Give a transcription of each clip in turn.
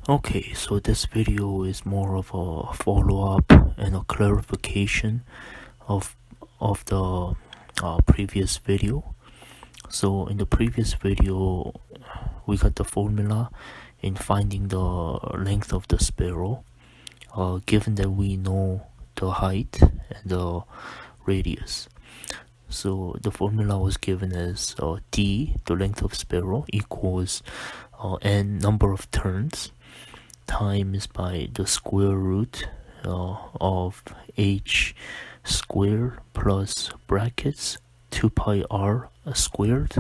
Okay, so this video is more of a follow-up and a clarification of the previous video. So in the previous video, we got the formula in finding the length of the spiral. Given that we know the height and the radius. So the formula was given as d, the length of spiral, equals n number of turns times by the square root of h squared plus brackets 2 pi r squared.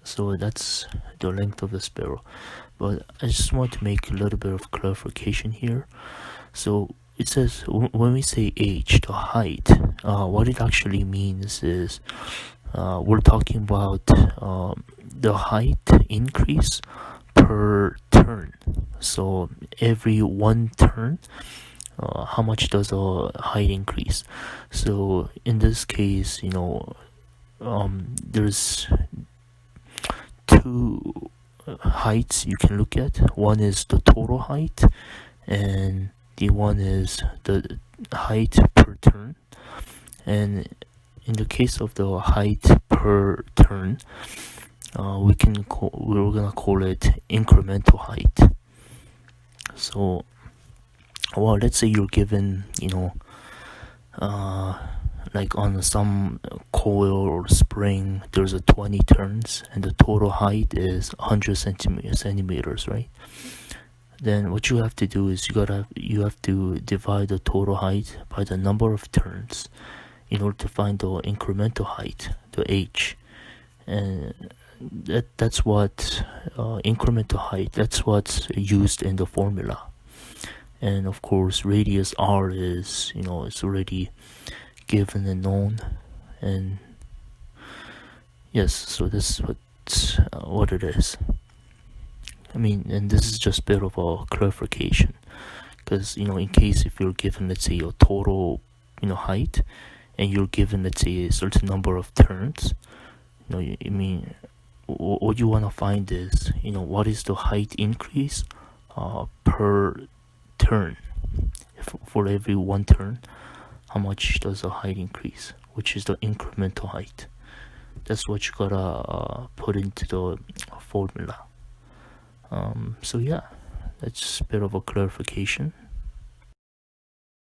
So that's the length of the spiral. But I just want to make a little bit of clarification here. So it says when we say h, the height, what it actually means is we're talking about the height increase per turn. So every one turn, how much does the height increase? So in this case, there's two heights you can look at. One is the total height, and the one is the height per turn. And in the case of the height per turn, we're gonna call it incremental height. So, well, let's say you're given, like on some coil or spring, there's a 20 turns, and the total height is 100 centimeters, right? Then what you have to do is you have to divide the total height by the number of turns in order to find the incremental height, the h. And that's what incremental height, that's what's used in the formula. And of course radius r is, it's already given and known. And yes, so this is what it is. I mean, and this is just a bit of a clarification, because in case if you're given, let's say, your total height, and you're given, let's say, a certain number of turns, what you want to find is, what is the height increase per turn. For every one turn, how much does the height increase, which is the incremental height. That's what you gotta put into the formula. So yeah, that's a bit of a clarification.